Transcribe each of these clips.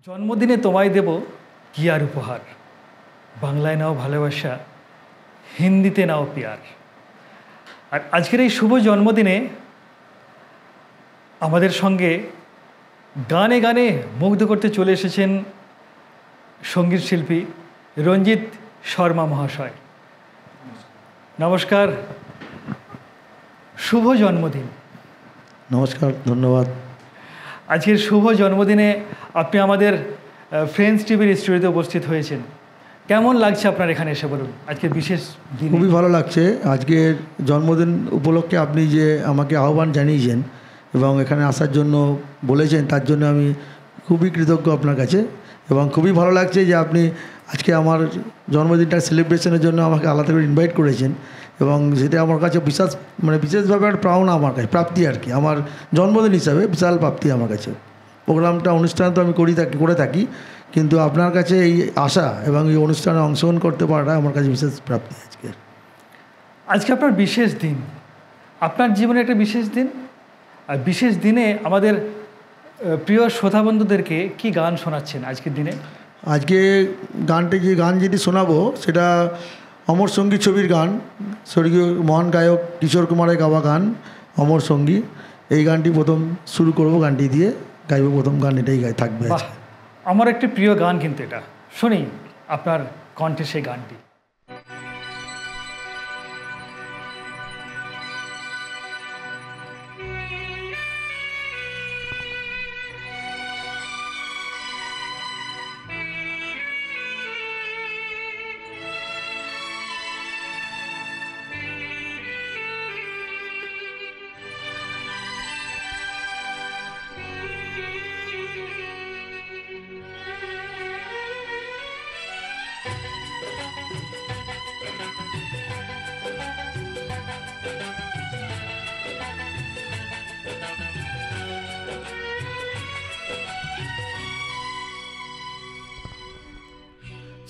জন্মদিনে তোমায় দেব কি আর উপহার, বাংলায় নাও ভালোবাসা, হিন্দিতে নাও পিয়ার। আর আজকের এই শুভ জন্মদিনে আমাদের সঙ্গে গানে গানে মুগ্ধ করতে চলে এসেছেন সঙ্গীত শিল্পী রঞ্জিত শর্মা মহাশয়। নমস্কার, শুভ জন্মদিন। নমস্কার, ধন্যবাদ। আজকের শুভ জন্মদিনে আপনি আমাদের ফ্রেন্ডস টিভির স্টুডিওতে উপস্থিত হয়েছেন। কেমন লাগছে আপনার এখানে এসে, বলুন আজকের বিশেষ দিন? খুবই ভালো লাগছে। আজকের জন্মদিন উপলক্ষে আপনি যে আমাকে আহ্বান জানিয়েছেন এবং এখানে আসার জন্য বলেছেন, তার জন্য আমি খুবই কৃতজ্ঞ আপনার কাছে। এবং খুবই ভালো লাগছে যে আপনি আজকে আমার জন্মদিনটা সেলিব্রেশনের জন্য আমাকে আলাদা করে ইনভাইট করেছেন এবং সেটা আমার কাছে বিশেষভাবে একটা পাওনা, আমার কাছে প্রাপ্তি আর কি। আমার জন্মদিন হিসাবে বিশাল প্রাপ্তি আমার কাছে। প্রোগ্রামটা অনুষ্ঠান তো আমি করে থাকি, কিন্তু আপনার কাছে এই আশা এবং এই অনুষ্ঠানে অংশগ্রহণ করতে পারাটা আমার কাছে বিশেষ প্রাপ্তি। আজকে আপনার বিশেষ দিন, আপনার জীবনে একটা বিশেষ দিন। আর বিশেষ দিনে আমাদের প্রিয় শ্রোতা বন্ধুদেরকে কি গান শোনাচ্ছেন আজকের দিনে? আজকে যে গান যেটি শোনাবো সেটা অমর সঙ্গী ছবির গান, স্বর্গীয় মহান গায়ক কিশোর কুমারের গাওয়া গান অমর সঙ্গী। এই গানটি প্রথম শুরু করব, গানটি দিয়ে গাইব প্রথম গান, এটাই থাকবে। আমার একটি প্রিয় গান, কিন্তু এটা শুনি আপনার কণ্ঠে সেই গানটি।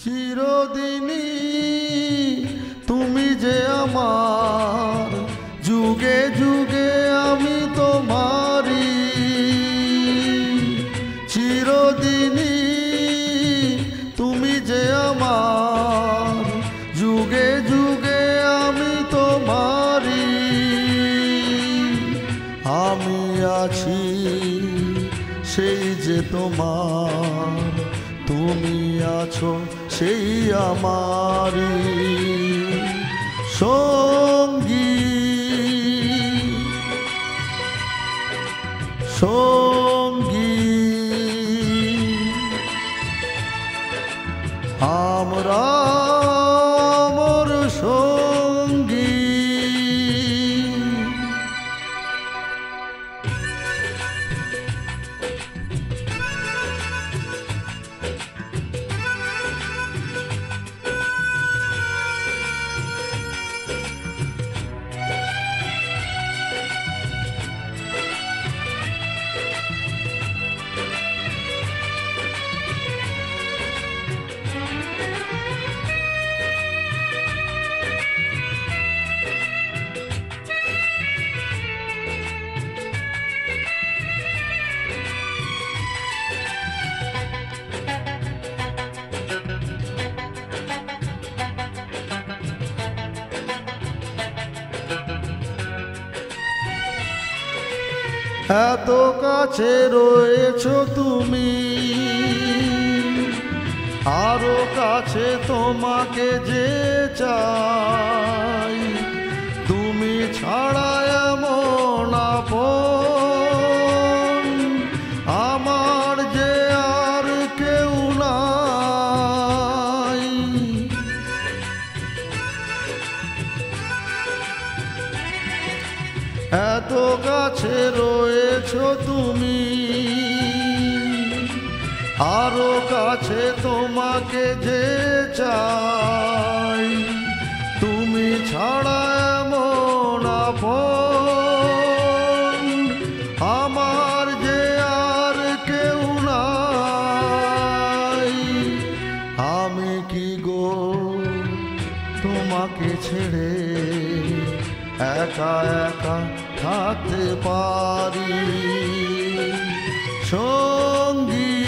চিরদিনই তুমি যে আমার, যুগে যুগে আমি তোমারি। চিরদিনই তুমি যে আমার, যুগে যুগে আমি তোমারি। আমি আছি সেই যে তোমার, তুমি আছো সেই আমারি সঙ্গী। সঙ্গী আমরা মোর সঙ্গী। এত কাছে রয়েছো তুমি, আরো কাছে তোমাকে যে চাই। তুমি ছাড়া এমন আপন আমার যে আর কেউ নাই। এত কাছে রয়েছো তুমি, আরো কাছে তোমাকে যে চাই। তুমি ছাড়া এমন আপন আমার যে আর কেউ নাই। আমি কি গো তোমাকে ছেড়ে একা একা থাকতে পারি সঙ্গী।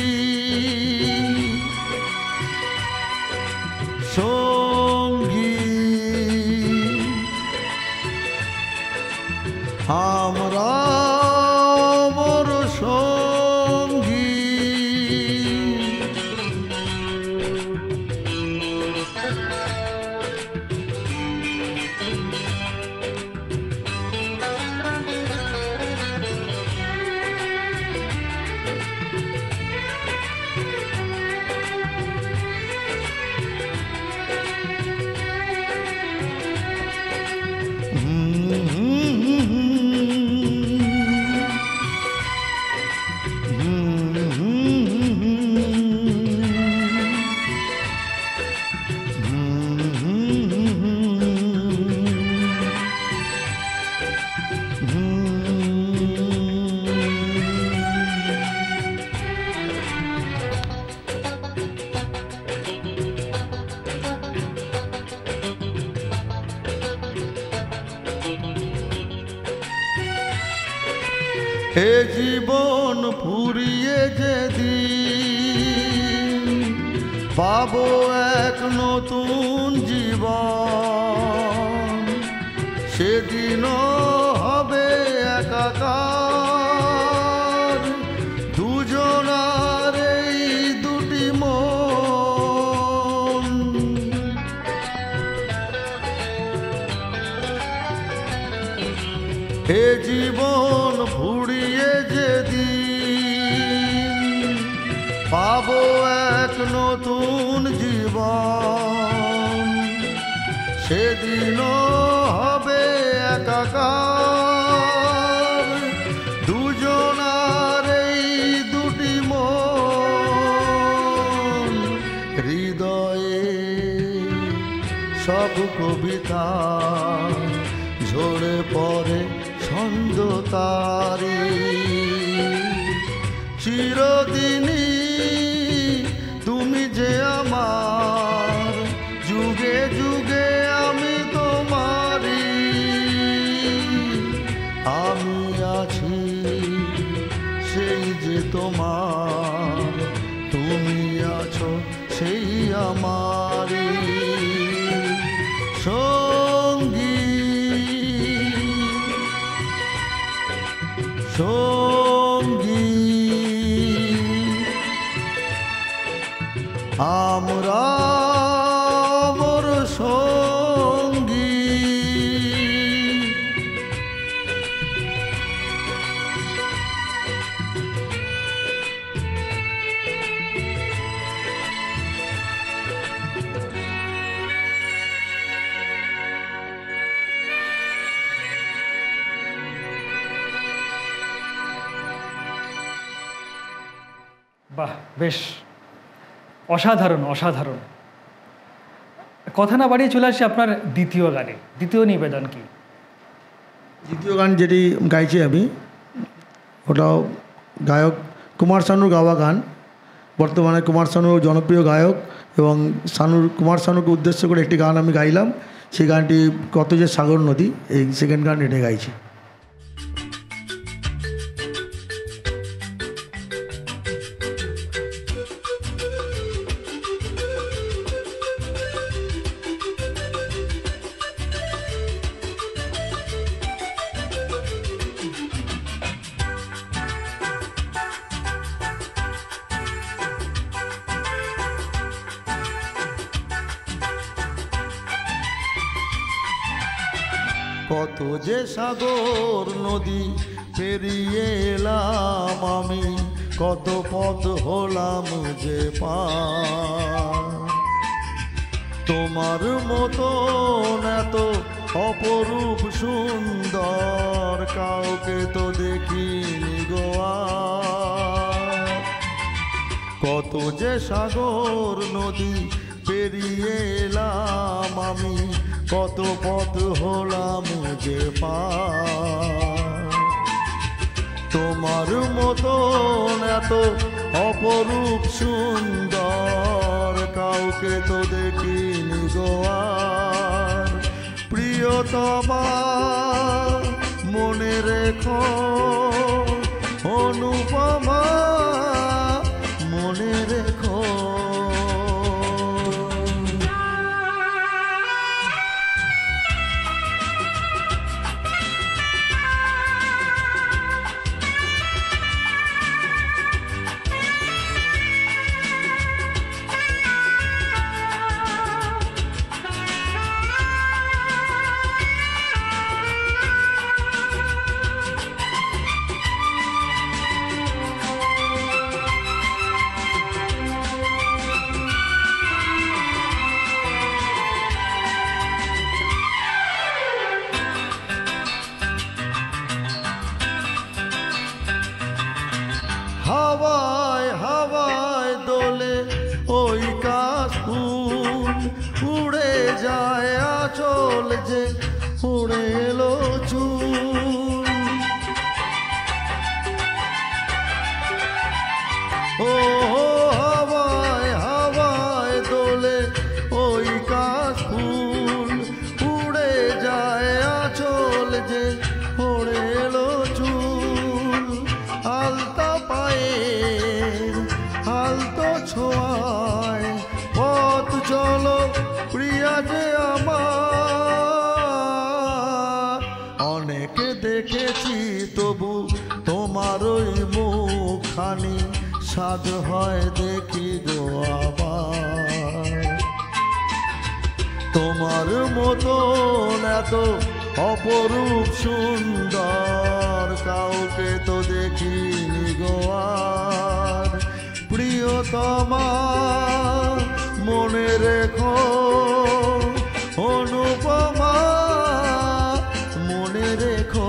এ জীবন ফুরিয়ে যেদিন পাবো এক নতুন জীবন, সেদিনও হবে একাকার দুজনার এই দুটি মন। এ জীবন ফুরিয়ে যেদিন পাবো এক নতুন জীবন, সেদিনও হবে একাকার দুজনার এই দুটি মন। হৃদয়ে সব কবিতা ঝরে পড়ে ছন্দ তারি, চিরদিনই তুমি যে আমার, যুগে যুগে আমি তোমারি। আমি আছি সেই যে তোমার, তুমি আছো সেই আমারি সঙ্গী সঙ্গী। আমরা মোর সঙ্গী। বাহ, বেশ অসাধারণ অসাধারণ। কথা না বাড়িয়ে চলে আসি আপনার দ্বিতীয় গানে। দ্বিতীয় নিবেদন কি? দ্বিতীয় গান যেটি গাইছি আমি, ওটাও গায়ক কুমার শানুর গাওয়া গান। বর্তমানে কুমার শানু জনপ্রিয় গায়ক, এবং কুমার শানুকে উদ্দেশ্য করে একটি গান আমি গাইলাম। সেই গানটি কত যে সাগর নদী, এই সেকেন্ড গান এটা গাইছি। কত যে সাগর নদী পেরিয়ে এলাম আমি, কত পথ হলাম যে পার। তোমার মতন এত অপরূপ সুন্দর কাউকে তো দেখিনি গো আর। কত যে সাগর নদী পেরিয়ে এলাম আমি, কত পথ হলাম যে পার। তোমার মতন এত অপরূপ সুন্দর কাউকে তো দেখিনি গো আর। প্রিয়তমা মনে রেখো, অনুপমা মনে রেখো। হাওয়ায় হাওয়ায় দোলে ওই কাশফুল, উড়ে যায় আঁচল যে উড়ে এলো চুল। ও হাওয়ায় হাওয়ায় দোলে ওই কাশফুল, উড়ে যায় আঁচল যে উড়ে এলো চুল। আলতো ছোঁয়ায় পথ চলো প্রিয়া যে আমার। অনেকে দেখেছি তবু তোমার ওই মুখখানি স্বাদ হয় দেখি গো আবার। তোমার মতন এত অপরূপ সুন্দর কাউকে তো দেখিনি গো আর। প্রিয়তমা মনে রেখো, অনুপমা মনে রেখো।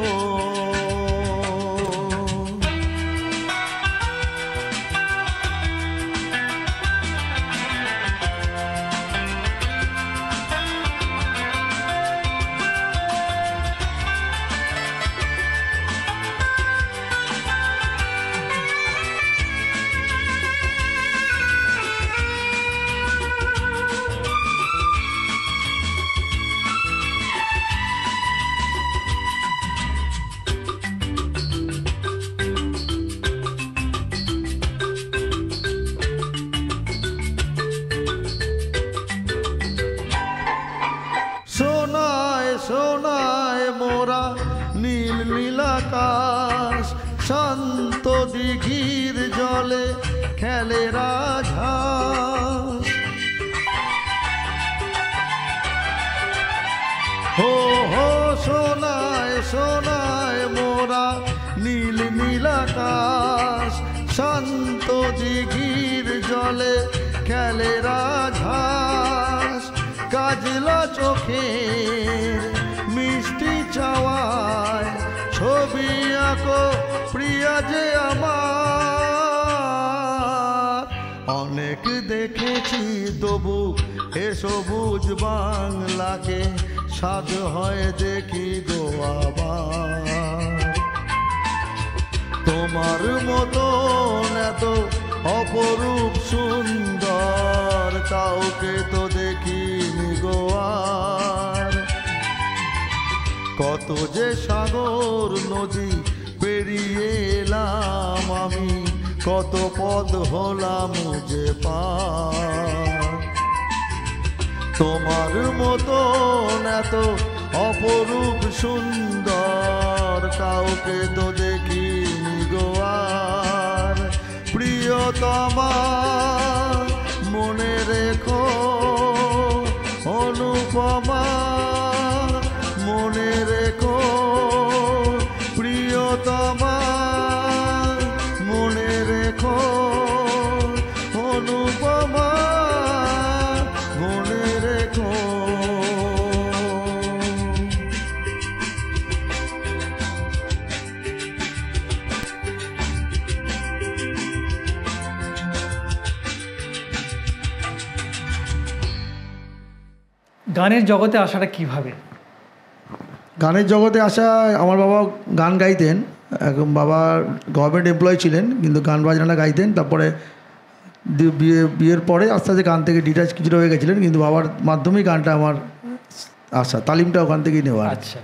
সোনায় সোনায় মোরা নীল নীলাকাশ, শান্ত দিঘির জলে খেলে রাজহাঁস। হো হো সোনায় সোনায় মোরা নীল নীলাকাশ, শান্ত দিঘির জলে খেলে রাজহাঁস। কাজলা চোখের মিষ্টি চাওয়ায় ছবি আঁকো প্রিয়া যে আমার। অনেক দেখেছি তবু এ সবুজ বাংলাকে স্বাদ হয় দেখি গো আবার। তোমার মতন এত অপরূপ সুন্দর কাউকে তো দেখিনি গো আর। কত যে সাগর নদী পেরিয়ে এলাম আমি, কত পথ হলাম যে পার। তোমার মতন এত অপরূপ সুন্দর কাউকে তো দেখিনি গো আর। প্রিয়তমা মনে রেখো, অনুপমা মনে রেখো। প্রিয়তমা মনে রেখো, অনুপমা মনে রেখো। গানের জগতে আসাটা কিভাবে? গানের জগতে আসা, আমার বাবা গান গাইতেন। এখন বাবা গভর্নমেন্ট এমপ্লয়ি ছিলেন, কিন্তু গান বাজনাটা গাইতেন। তারপরে বিয়ের পরে আস্তে আস্তে গান থেকে ডিটাচ কিছুটা হয়ে গেছিলেন, কিন্তু বাবার মাধ্যমেই গানটা আমার আসা, তালিমটা ওখান থেকেই নেওয়া। আচ্ছা,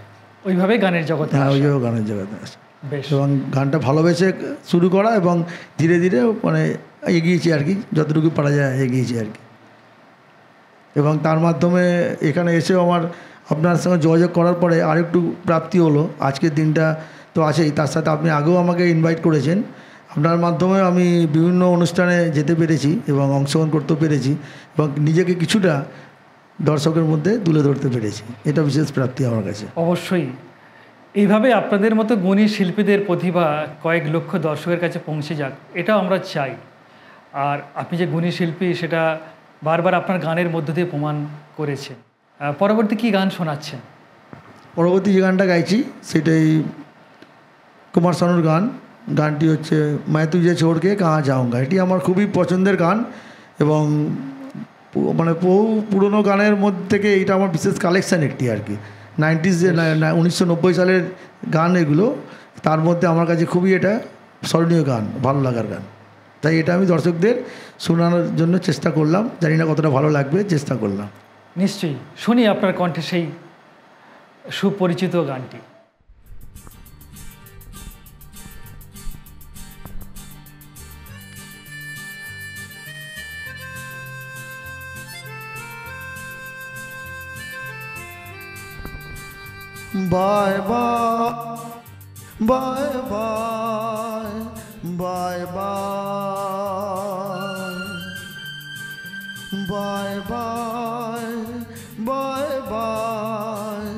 ওইভাবে গানের জগতে? হ্যাঁ, ওইভাবে গানের জগতে আসা। বেশ। এবং গানটা ভালোবেসে শুরু করা এবং ধীরে ধীরে মানে এগিয়েছি আর কি, যতটুকু পারা যায় এগিয়েছি আর কি। এবং তার মাধ্যমে এখানে এসেও আমার আপনার সঙ্গে যোগাযোগ করার পরে আরেকটু প্রাপ্তি হলো। আজকের দিনটা তো আছেই, তার সাথে আপনি আগেও আমাকে ইনভাইট করেছেন। আপনার মাধ্যমে আমি বিভিন্ন অনুষ্ঠানে যেতে পেরেছি এবং অংশগ্রহণ করতে পেরেছি এবং নিজেকে কিছুটা দর্শকের মধ্যে তুলে ধরতে পেরেছি। এটা বিশেষ প্রাপ্তি আমার কাছে। অবশ্যই এইভাবে আপনাদের মতো গুণী শিল্পীদের প্রতিভা কয়েক লক্ষ দর্শকের কাছে পৌঁছে যাক, এটাও আমরা চাই। আর আপনি যে গুণী শিল্পী সেটা বারবার আপনার গানের মধ্য দিয়ে প্রমাণ করেছেন। পরবর্তী কি গান শোনাচ্ছেন? পরবর্তী যে গানটা গাইছি সেটাই কুমার শানুর গান। গানটি হচ্ছে मैं तुझे छोड़ के कहाँ जाऊँगा। এটি আমার খুবই পছন্দের গান এবং মানে বহু পুরনো গানের মধ্যে থেকে এইটা আমার বিশেষ কালেকশান একটি আর কি। 90s যে 1990 সালের গান এগুলো, তার মধ্যে আমার কাছে খুবই এটা স্মরণীয় গান, ভালো লাগার গান। তাই এটা আমি দর্শকদের শোনানোর জন্য চেষ্টা করলাম। জানি না কতটা ভালো লাগবে, চেষ্টা করলাম। নিশ্চয়ই শুনি আপনার কণ্ঠে সেই সুপরিচিত গানটি। Bye bye bye bye bye bye bye bye bye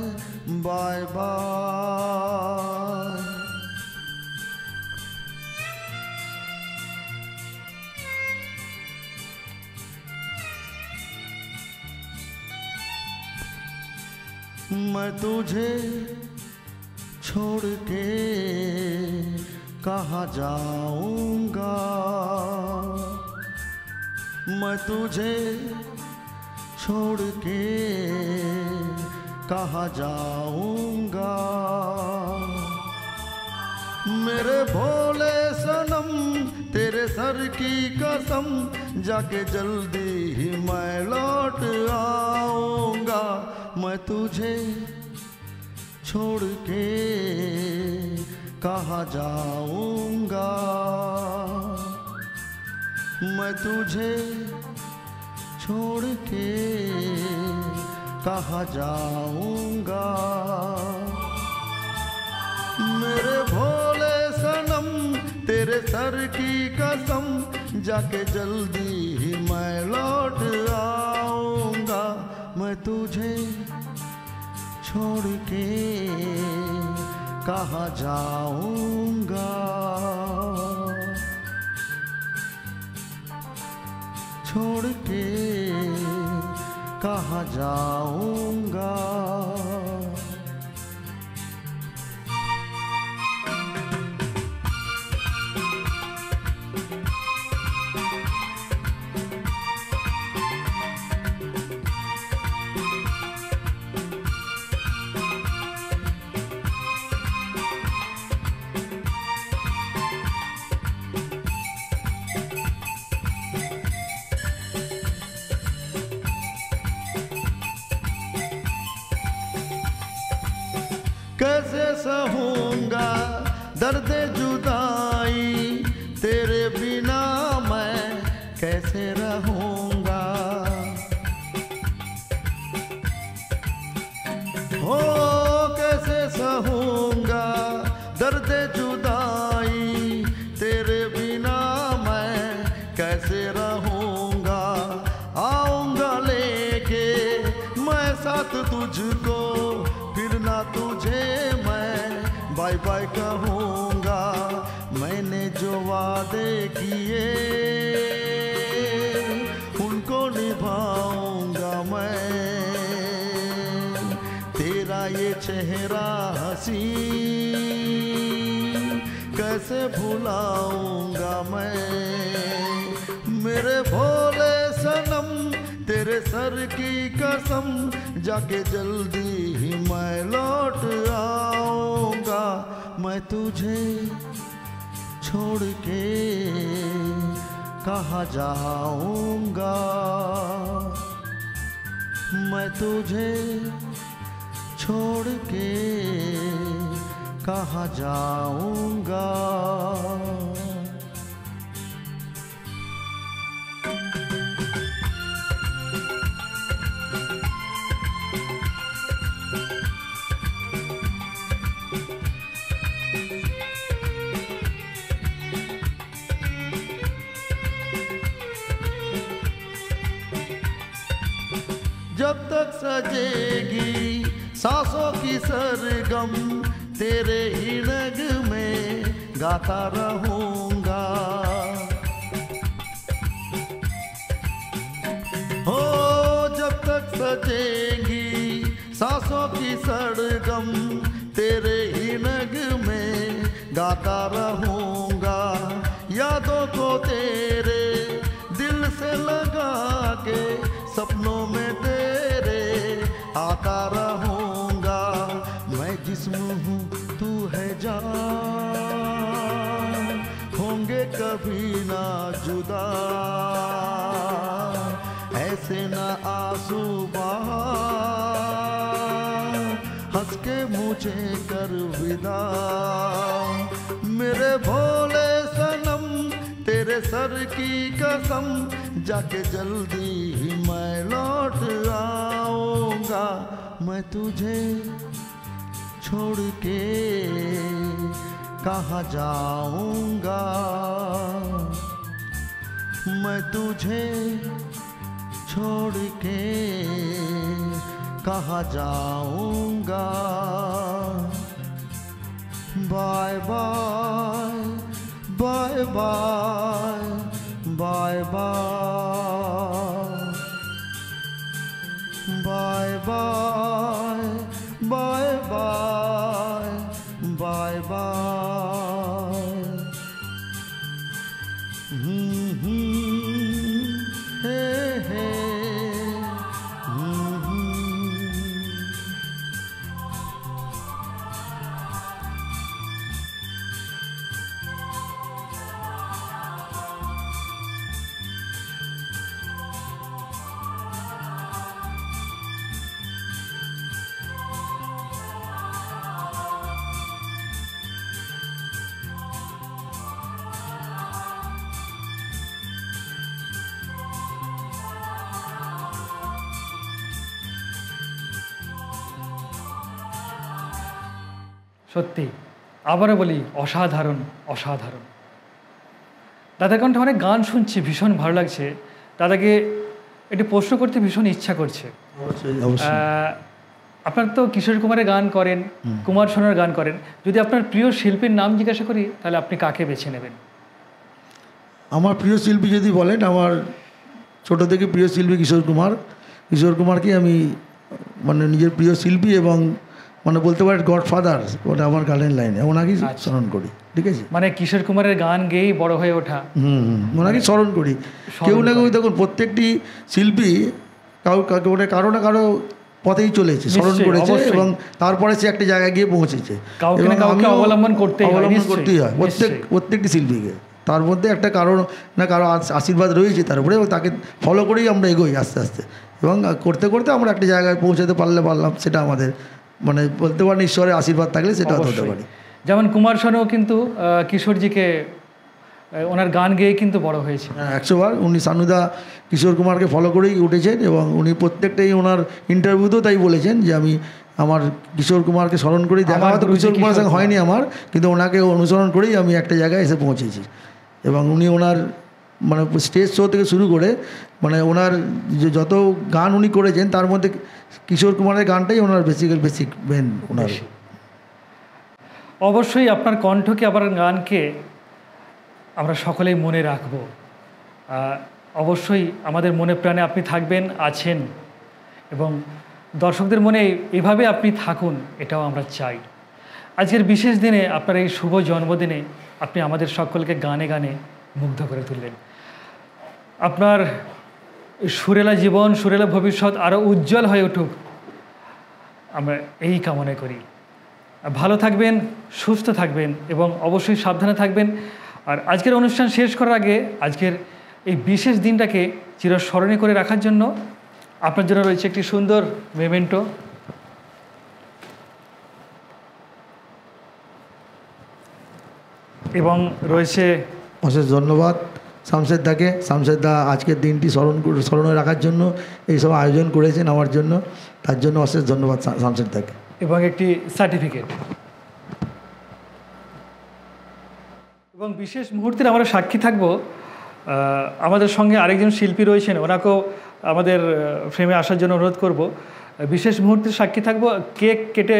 bye bye. मैं तुझे छोड़ के कहाँ जाऊंगा, मैं तुझे छोड़ के कहाँ जाऊंगा। मेरे भोले सनम तेरे सर की कसम, जाके जल्दी ही मैं लौट आऊंगा। मैं तुझे छोड़ के कहाँ जाऊंगा, मैं तुझे छोड़ के कहाँ जाऊंगा। मेरे भोले सनम तेरे सर की कसम, जाके जल्दी ही मैं लौट आऊंगा। मैं तुझे छोड़ के कहाँ जाऊंगा, छोड़ के कहाँ जाऊंगा। कैसे सहूंगा दर्द जुदाई, तेरे बिना मैं कैसे रहूंगा। हो कैसे सहूंगा दर्द जुदाई, तेरे बिना मैं कैसे रहूंगा। आऊंगा लेके मैं साथ तुझको, फिर ना तुझे मैं बाय बाय कहूँगा। मैंने जो वादे किए उनको निभाऊंगा मैं, तेरा ये चेहरा हसीन कैसे भुलाऊंगा मैं। मेरे भोले सनम तेरे सर की कसम, जाके जल्दी ही मैं लौट आऊंगा। मैं तुझे छोड़ के कहाँ जाऊंगा, मैं तुझे छोड़ के कहाँ जाऊंगा। जब तक सजेगी सांसों की सरगम, तेरे ही नग में गाता रहूंगा। हो जब तक सजेगी सांसों की सरगम, तेरे ही नग में गाता रहूंगा। यादों को तेरे दिल से लगा के, सपनों में तेरे आता रहूंगा। मैं जिस्म हूँ तू है जान, होंगे कभी ना जुदा। ऐसे ना आंसू बहा, हंस के मुझे कर विदा। मेरे भोले सनम तेरे सर की कसम, जाके जल्दी ही मैं लौट आऊंगा। मैं तुझे छोड़ के कहाँ जाऊंगा मैं तुझे छोड़ के कहाँ जाऊंगा bye bye bye bye bye bye bye bye bye bye bye हे हे সত্যি আবারও বলি অসাধারণ অসাধারণ। দাদার কণ্ঠে অনেক গান শুনছি, ভীষণ ভালো লাগছে। দাদাকে একটি প্রশ্ন করতে ভীষণ ইচ্ছা করছে। আপনার তো কিশোর কুমারের গান করেন, কুমার শানুর গান করেন, যদি আপনার প্রিয় শিল্পীর নাম জিজ্ঞাসা করি তাহলে আপনি কাকে বেছে নেবেন? আমার প্রিয় শিল্পী যদি বলেন, আমার ছোটো থেকে প্রিয় শিল্পী কিশোর কুমার। কিশোর কুমারকে আমি মানে নিজের প্রিয় শিল্পী এবং মানে বলতে পারেন গডফাদার, ওটা আমার গানের লাইনে ওনাকেই স্মরণ করি। ঠিক আছে, মানে কিশোর কুমারের গান গেয়েই বড় হয়ে ওঠা। ওনাকে স্মরণ করি। কেউ না কেউ দেখুন প্রত্যেকটি শিল্পী কারো না কারো পথেই চলেছে, স্মরণ করেছে এবং তারপরে সে একটা জায়গায় গিয়ে পৌঁছেছে। অবলম্বন করতেই হয় প্রত্যেকটি শিল্পীকে। তার মধ্যে একটা কারো না কারো আশীর্বাদ রয়েছে তার উপরে, এবং তাকে ফলো করেই আমরা এগোই আস্তে আস্তে, এবং করতে করতে আমরা একটা জায়গায় পৌঁছাতে পারলাম। সেটা আমাদের মানে বলতে পারেন ঈশ্বরের আশীর্বাদ থাকলে সেটা হতে পারে। যেমন কুমার শানুও কিন্তু কিশোরজিকে ওনার গান গেয়ে কিন্তু বড় হয়েছে। 100 বার উনি শানুদা কিশোর কুমারকে ফলো করেই উঠেছেন, এবং উনি প্রত্যেকটাই ওনার ইন্টারভিউতেও তাই বলেছেন যে আমি আমার কিশোর কুমারকে স্মরণ করেই, দেখা হয়তো কিশোর কুমারের সঙ্গে হয়নি আমার, কিন্তু ওনাকে অনুসরণ করেই আমি একটা জায়গায় এসে পৌঁছেছি। এবং উনি ওনার মানে স্টেজ শো থেকে শুরু করে মানে ওনার যে যত গান উনি করেছেন তার মধ্যে কিশোর কুমারের গানটাই ওনার বেসিক মেন ওনার। অবশ্যই আপনার কণ্ঠকে, আবার গানকে আমরা সকলেই মনে রাখবো। অবশ্যই আমাদের মনে প্রাণে আপনি থাকবেন, আছেন, এবং দর্শকদের মনে এভাবে আপনি থাকুন, এটাও আমরা চাই। আজকের বিশেষ দিনে, আপনার এই শুভ জন্মদিনে আপনি আমাদের সকলকে গানে গানে মুগ্ধ করে তুললেন। আপনার সুরেলা জীবন, সুরেলা ভবিষ্যৎ আরও উজ্জ্বল হয়ে উঠুক, আমরা এই কামনা করি। ভালো থাকবেন, সুস্থ থাকবেন এবং অবশ্যই সাবধানে থাকবেন। আর আজকের অনুষ্ঠান শেষ করার আগে আজকের এই বিশেষ দিনটাকে চিরস্মরণীয় করে রাখার জন্য আপনার জন্য রয়েছে একটি সুন্দর মেমেন্টো। এবং রয়েছে অশেষ ধন্যবাদ শামশেরদাকে। শামশেরদা আজকের দিনটি স্মরণে রাখার জন্য এইসব আয়োজন করেছেন আমার জন্য, তার জন্য অশেষ ধন্যবাদ শামশেরদাকে। এবং একটি সার্টিফিকেট। এবং বিশেষ মুহূর্তের আমরা সাক্ষী থাকব। আমাদের সঙ্গে আরেকজন শিল্পী রয়েছেন, ওনাকেও আমাদের ফ্রেমে আসার জন্য অনুরোধ করব। বিশেষ মুহূর্তের সাক্ষী থাকব কেক কেটে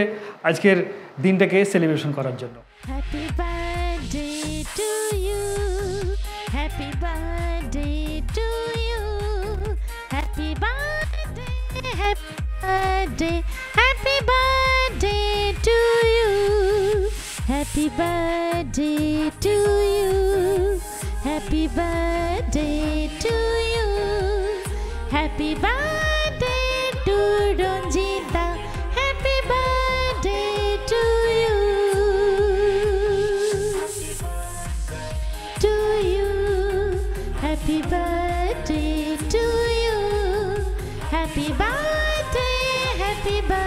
আজকের দিনটাকে সেলিব্রেশন করার জন্য। Happy birthday to you, happy birthday to you, happy birthday, happy birthday, happy birthday to you, happy birthday to you, happy birthday to you, happy birthday to Ranjita, happy birthday to you, to you, happy birthday to you, happy birthday, happy birthday.